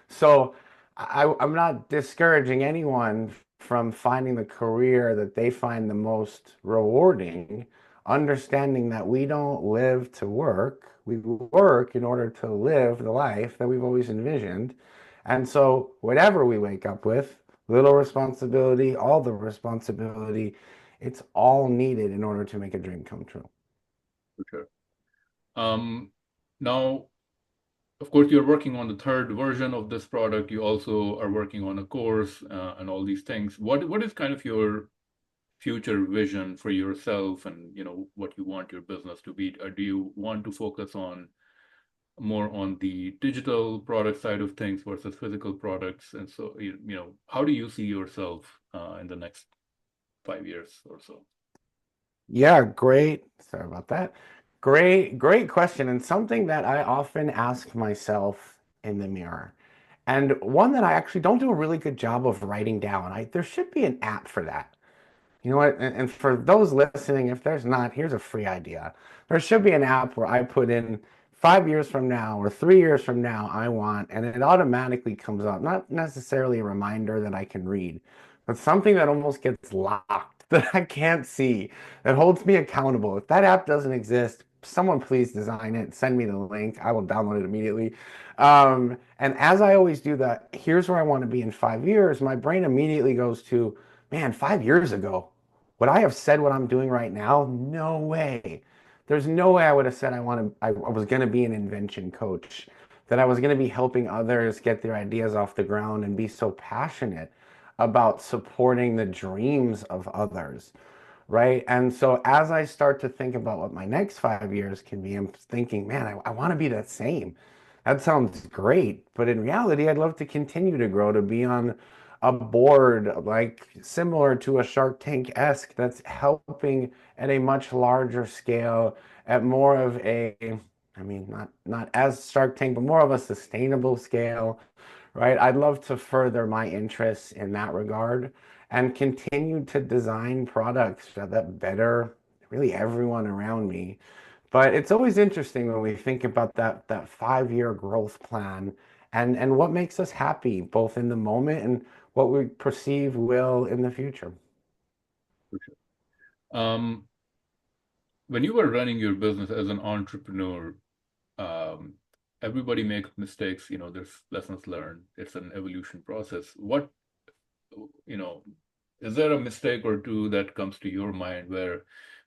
So I'm not discouraging anyone from finding the career that they find the most rewarding, understanding that we don't live to work. We work in order to live the life that we've always envisioned. And so, whatever we wake up with, little responsibility, all the responsibility, it's all needed in order to make a dream come true. for sure. Now, of course, you're working on the third version of this product. You also are working on a course and all these things. What is kind of your future vision for yourself and what you want your business to be? Or do you want to focus on more on the digital product side of things versus physical products? And so, how do you see yourself in the next 5 years or so? Yeah, great. Sorry about that. Great question, and something that I often ask myself in the mirror, and one that I actually don't do a really good job of writing down. There should be an app for that. You know what? And for those listening, if there's not, here's a free idea. There should be an app where I put in 5 years from now or 3 years from now, I want, and it automatically comes up. Not necessarily a reminder that I can read, but something that almost gets locked that I can't see, that holds me accountable. If that app doesn't exist, someone please design it, send me the link. I will download it immediately. And as I always do that, here's where I want to be in 5 years. My brain immediately goes to, man, 5 years ago, would I have said what I'm doing right now? No way. There's no way I would have said I was going to be an invention coach, that I was going to be helping others get their ideas off the ground and be so passionate about supporting the dreams of others, right? And so as I start to think about what my next 5 years can be, I'm thinking, man, I want to be that same. That sounds great, but in reality, I'd love to continue to grow, to be on a board like similar to a Shark Tank-esque that's helping at a much larger scale, at more of a, I mean, not as Shark Tank, but more of a sustainable scale, right? I'd love to further my interests in that regard and continue to design products that better really everyone around me. But it's always interesting when we think about that 5 year growth plan and what makes us happy, both in the moment and what we perceive will in the future. For sure. Um, when you were running your business as an entrepreneur, um, everybody makes mistakes. There's lessons learned. It's an evolution process. You know, is there a mistake or two that comes to your mind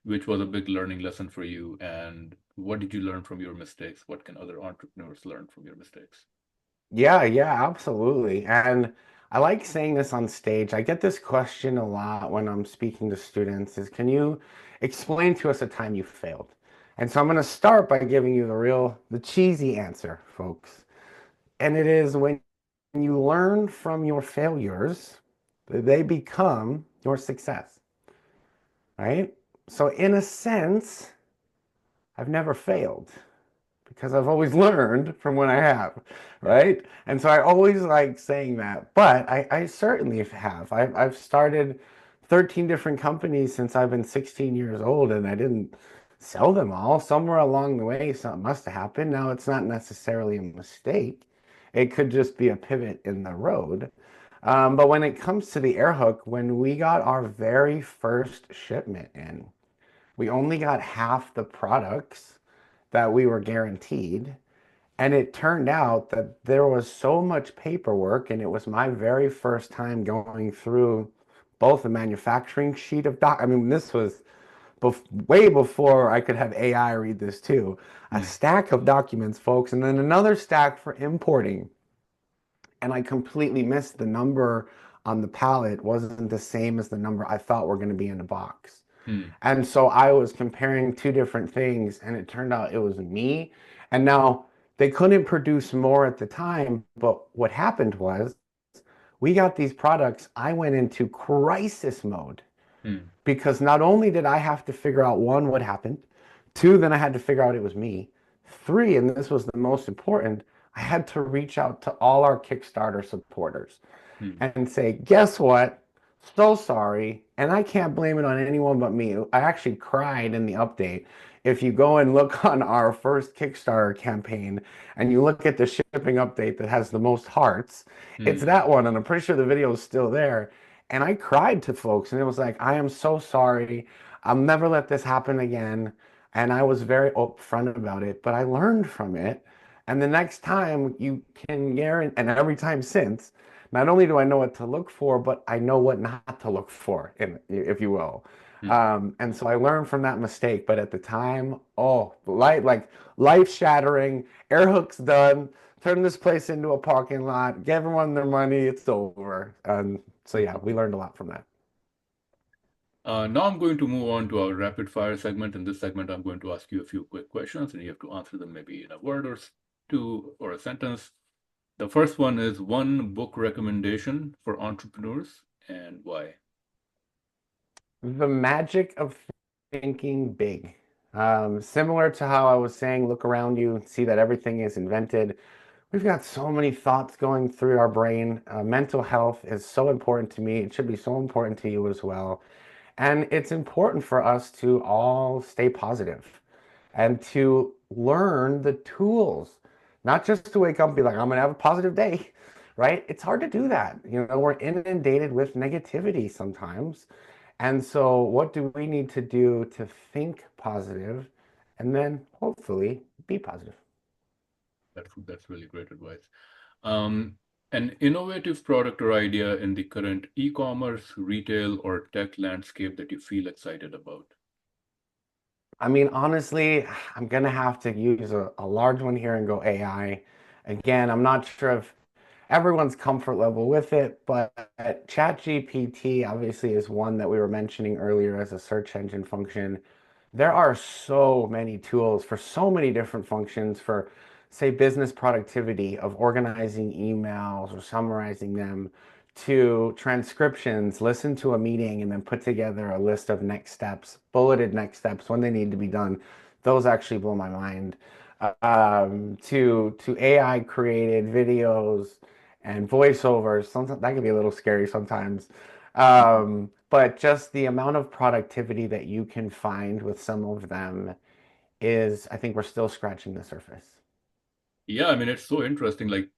which was a big learning lesson for you? And what did you learn from your mistakes? What can other entrepreneurs learn from your mistakes? Yeah, absolutely. And I like saying this on stage. I get this question a lot when I'm speaking to students is, can you explain to us a time you failed? And so I'm going to start by giving you the cheesy answer, folks. And it is when you learn from your failures, they become your success, right? So in a sense, I've never failed, because I've always learned from when I have, Yeah. right? And so I always like saying that, but I certainly have. I've started 13 different companies since I've been 16 years old, and I didn't sell them all. Somewhere along the way, something must have happened. Now, it's not necessarily a mistake. It could just be a pivot in the road. But when it comes to the AirHook, when we got our very first shipment in, we only got half the products that we were guaranteed. And it turned out that there was so much paperwork, and it was my very first time going through both a manufacturing sheet of doc. I mean, this was way before I could have AI read this too. A Mm, stack of documents, folks, and then another stack for importing. And I completely missed the number on the pallet wasn't the same as the number I thought were going to be in the box. mm, And so I was comparing two different things, and it turned out it was me. And now they couldn't produce more at the time, but what happened was we got these products. I went into crisis mode mm, because not only did I have to figure out one, what happened, two, then I had to figure out it was me, three, and this was the most important, I had to reach out to all our Kickstarter supporters mm. and say, guess what? So sorry. And I can't blame it on anyone but me. I actually cried in the update. If you go and look on our first Kickstarter campaign and you look at the shipping update that has the most hearts, it's Mm. that one. And I'm pretty sure the video is still there. And I cried to folks and it was like, I am so sorry. I'll never let this happen again. And I was very upfront about it, but I learned from it. And the next time you can guarantee, and every time since, not only do I know what to look for, but I know what not to look for, if you will. Mm. And so I learned from that mistake. But at the time, oh, like life shattering. AirHook's done. Turn this place into a parking lot. Give everyone their money. It's over. So yeah, we learned a lot from that. Now I'm going to move on to our rapid fire segment. In this segment, I'm going to ask you a few quick questions, and you have to answer them maybe in a word or two or a sentence. The first one is one book recommendation for entrepreneurs and why. The magic of thinking big. Similar to how I was saying, look around you, see that everything is invented. We've got so many thoughts going through our brain. Mental health is so important to me. It should be so important to you as well. And it's important for us to all stay positive and to learn the tools, not just to wake up and be like, I'm going to have a positive day, right? It's hard to do that. We're inundated with negativity sometimes. And so, what do we need to do to think positive and then hopefully be positive? That's really great advice. Um, an innovative product or idea in the current e-commerce, retail, or tech landscape that you feel excited about. I mean, honestly, I'm gonna have to use a large one here and go AI. Again, I'm not sure if everyone's comfort level with it, but ChatGPT obviously is one that we were mentioning earlier as a search engine function. There are so many tools for so many different functions for, say, business productivity of organizing emails or summarizing them to transcriptions, listen to a meeting and then put together a list of next steps, bulleted next steps when they need to be done. Those actually blow my mind. To AI created videos and voiceovers. Sometimes that can be a little scary sometimes. But just the amount of productivity that you can find with some of them is, I think we're still scratching the surface. Yeah, I mean, it's so interesting. Like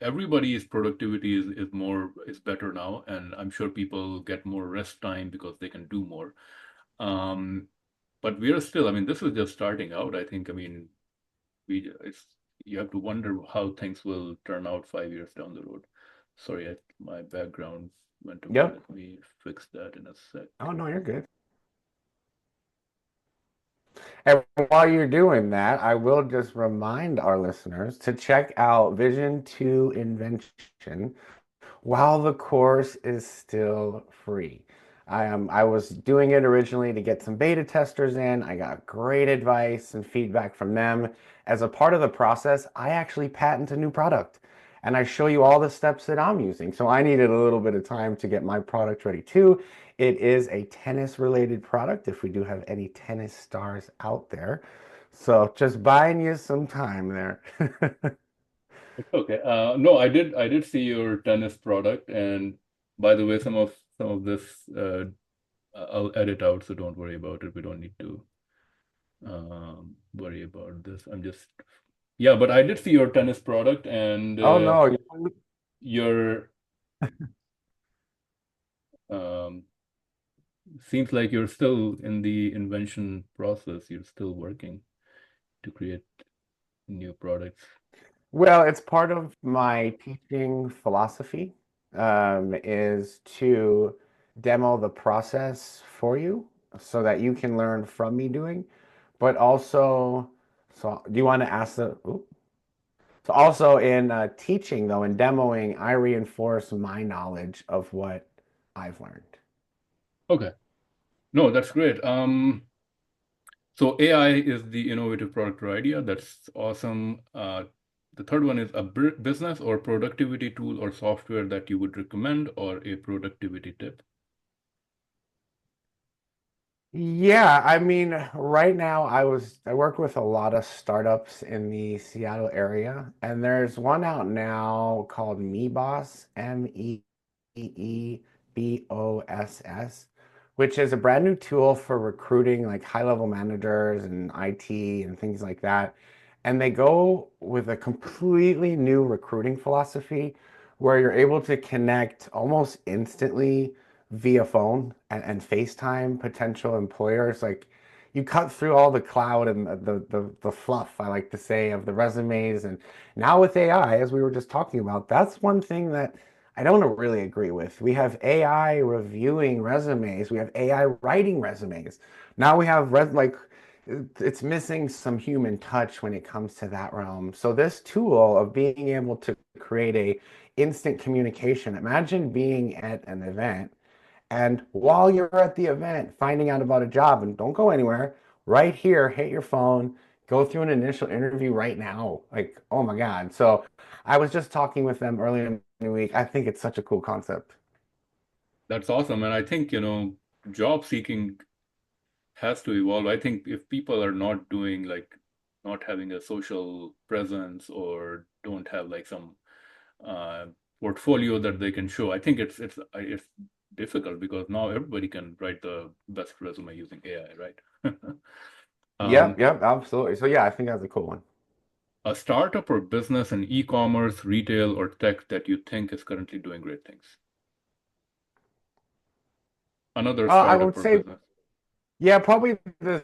everybody's productivity is better now, and I'm sure people get more rest time because they can do more. Um, but we are still, I mean, this is just starting out. I think, I mean, we it's you have to wonder how things will turn out 5 years down the road. Sorry, my background went away. Yep. Let me fix that in a sec. Oh, no, you're good. And while you're doing that, I will just remind our listeners to check out Vision to Invention while the course is still free. I was doing it originally to get some beta testers in. I got great advice and feedback from them. As a part of the process, I actually patent a new product and I show you all the steps that I'm using. So I needed a little bit of time to get my product ready too. It is a tennis related product if we do have any tennis stars out there. So just buying you some time there. Okay. No, I did see your tennis product, and by the way, some of this I'll edit out, so don't worry about it. We don't need to worry about this. Yeah, but I did see your tennis product, and Oh no, your um, seems like you're still in the invention process. You're still working to create new products. well, it's part of my teaching philosophy, is to demo the process for you. so that you can learn from me doing, but also, so do you want to ask the, oop. So also in teaching though, in demoing, I reinforce my knowledge of what I've learned. Okay. No, that's great. So AI is the innovative product or idea. That's awesome. The third one is a business or productivity tool or software that you would recommend or a productivity tip. Yeah, I mean, right now I work with a lot of startups in the Seattle area, and there's one out now called MeBoss, Meeboss, which is a brand new tool for recruiting like high-level managers and IT and things like that. And they go with a completely new recruiting philosophy where you're able to connect almost instantly via phone and FaceTime potential employers. Like you cut through all the cloud and the fluff, I like to say, of the resumes. And now with AI, as we were just talking about, that's one thing that I don't really agree with. We have AI reviewing resumes. We have AI writing resumes. Now we have like it's missing some human touch when it comes to that realm. So this tool of being able to create a instant communication. Imagine being at an event and while you're at the event, finding out about a job, and don't go anywhere, right here, hit your phone, go through an initial interview right now. Like, oh my God. So I was just talking with them earlier in the week. I think it's such a cool concept. That's awesome. And I think, job seeking has to evolve. I think if people are not doing like not having a social presence or don't have like some uh, portfolio that they can show, I think it's difficult because now everybody can write the best resume using AI, right? Yep, Um, yep, absolutely. So yeah, I think that's a cool one. a startup or business in e-commerce, retail, or tech that you think is currently doing great things. Another I startup would or say, business. yeah, probably the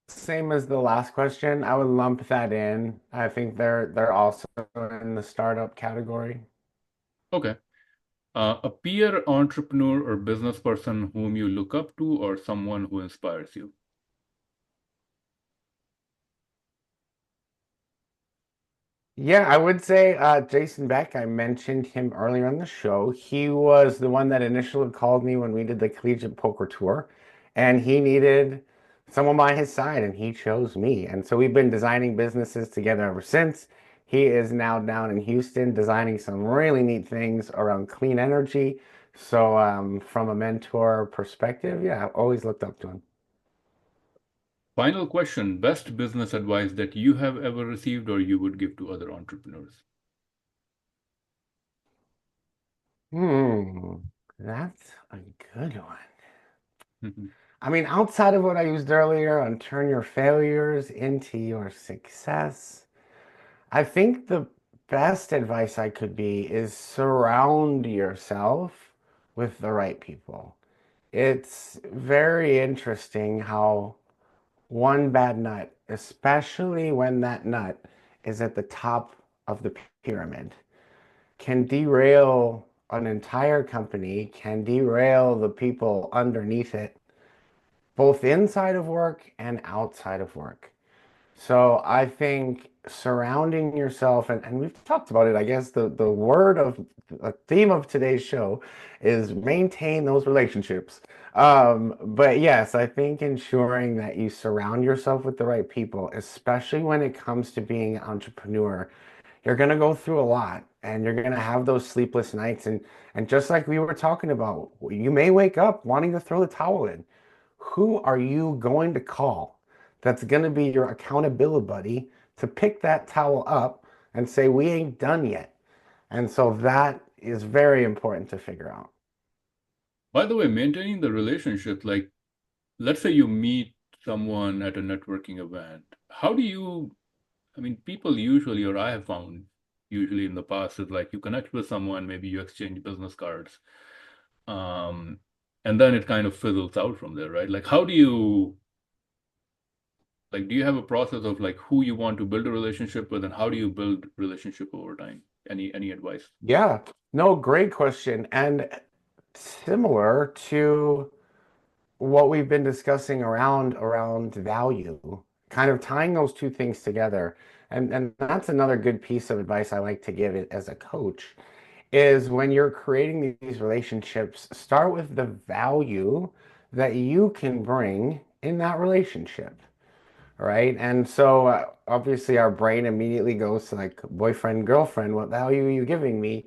same as the last question. I would lump that in. I think they're also in the startup category. Okay. A peer entrepreneur or business person whom you look up to or someone who inspires you. Yeah, I would say Jason Beck. I mentioned him earlier on the show. He was the one that initially called me when we did the collegiate poker tour, and he needed someone by his side, and he chose me. And so we've been designing businesses together ever since. He is now down in Houston designing some really neat things around clean energy. So from a mentor perspective, yeah, I've always looked up to him. Final question, best business advice that you have ever received or you would give to other entrepreneurs? Hmm, that's a good one. Mhm. I mean, outside of what I used earlier on turn your failures into your success, I think the best advice I could be is surround yourself with the right people. It's very interesting how one bad nut, especially when that nut is at the top of the pyramid, can derail an entire company, can derail the people underneath it both inside of work and outside of work. So I think surrounding yourself, and we've talked about it, I guess the word of a theme of today's show is maintain those relationships. But yes, I think ensuring that you surround yourself with the right people, especially when it comes to being an entrepreneur, you're going to go through a lot and you're going to have those sleepless nights. And just like we were talking about, you may wake up wanting to throw the towel in. Who are you going to call that's going to be your accountability buddy to pick that towel up and say, we ain't done yet? And so that is very important to figure out. By the way, maintaining the relationship, like let's say you meet someone at a networking event. How do you, I mean, people usually, or I have found usually in the past, is like you connect with someone, maybe you exchange business cards, um, and then it kind of fizzles out from there, right? Like, how do you, like, do you have a process of like who you want to build a relationship with, and how do you build relationship over time? Any advice? Yeah, no, great question. And similar to what we've been discussing around value, kind of tying those two things together. And that's another good piece of advice I like to give it as a coach is when you're creating these relationships, start with the value that you can bring in that relationship, right? And so obviously our brain immediately goes to like boyfriend, girlfriend, what value are you giving me?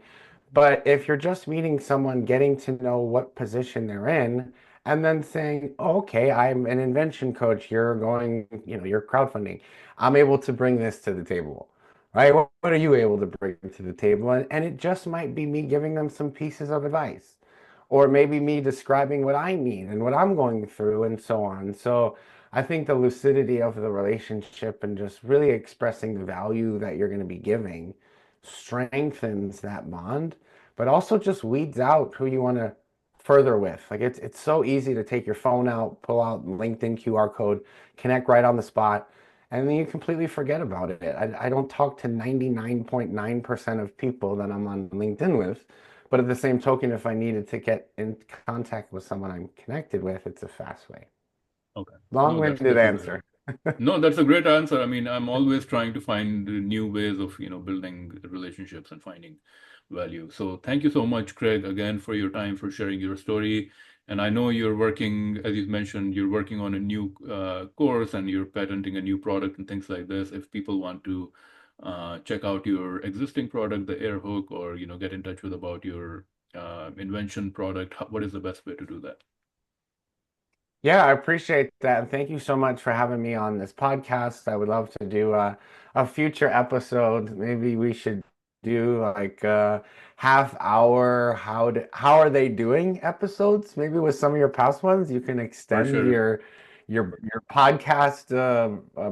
But if you're just meeting someone, getting to know what position they're in, and then saying, oh, okay, I'm an invention coach, you're going, you're crowdfunding. I'm able to bring this to the table, right? What are you able to bring to the table? And it just might be me giving them some pieces of advice, or maybe me describing what I need and what I'm going through and so on. So I think the lucidity of the relationship and just really expressing the value that you're going to be giving strengthens that bond, but also just weeds out who you want to further with. Like it's so easy to take your phone out, pull out LinkedIn QR code, connect right on the spot, and then you completely forget about it. I don't talk to 99.9% of people that I'm on LinkedIn with, but at the same token, if I needed to get in contact with someone I'm connected with, it's a fast way. Okay. No, Long-winded that's a great. answer. No, that's a great answer. I mean, I'm always trying to find new ways of, building relationships and finding value. So thank you so much, Craig, again for your time, for sharing your story. And I know you're working, as you mentioned, you're working on a new course and you're patenting a new product and things like this. If people want to check out your existing product, the AirHook, or get in touch with about your invention product, what is the best way to do that? Yeah, I appreciate that. And thank you so much for having me on this podcast. I would love to do a future episode. Maybe we should do like a half hour, how are they doing episodes? Maybe with some of your past ones, you can For extend sure. your podcast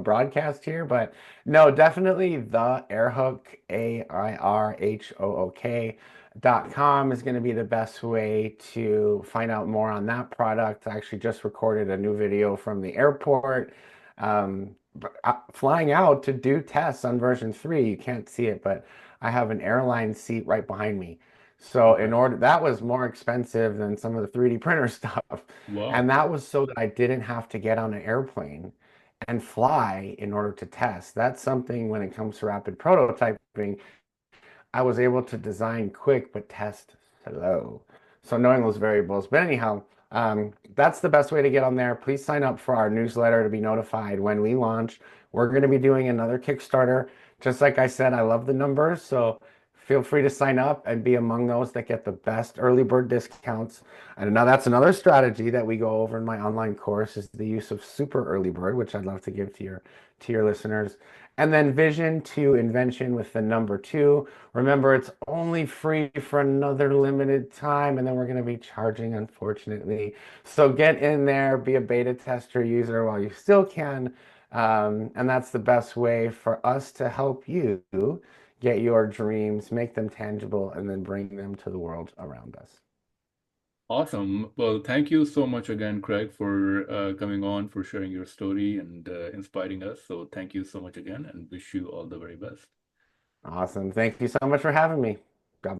broadcast here. But no, definitely the Airhook, AirHook.com is going to be the best way to find out more on that product. I actually just recorded a new video from the airport, flying out to do tests on version 3. You can't see it, but I have an airline seat right behind me. So Okay. that was more expensive than some of the 3D printer stuff. And Wow. that was so that I didn't have to get on an airplane and fly in order to test. That's something when it comes to rapid prototyping, I was able to design quick but test slow. So knowing those variables. But anyhow, that's the best way to get on there. Please sign up for our newsletter to be notified when we launch. We're going to be doing another Kickstarter. Just like I said, I love the numbers. So feel free to sign up and be among those that get the best early bird discounts. And now that's another strategy that we go over in my online course is the use of super early bird, which I'd love to give to your listeners. And then vision to invention with the number 2. Remember, it's only free for another limited time, and then we're going to be charging, unfortunately. So get in there, be a beta tester user while you still can. And that's the best way for us to help you get your dreams, make them tangible, and then bring them to the world around us. Awesome. Well, thank you so much again, Craig, for coming on, for sharing your story and inspiring us. So thank you so much again and wish you all the very best. Awesome. Thank you so much for having me. God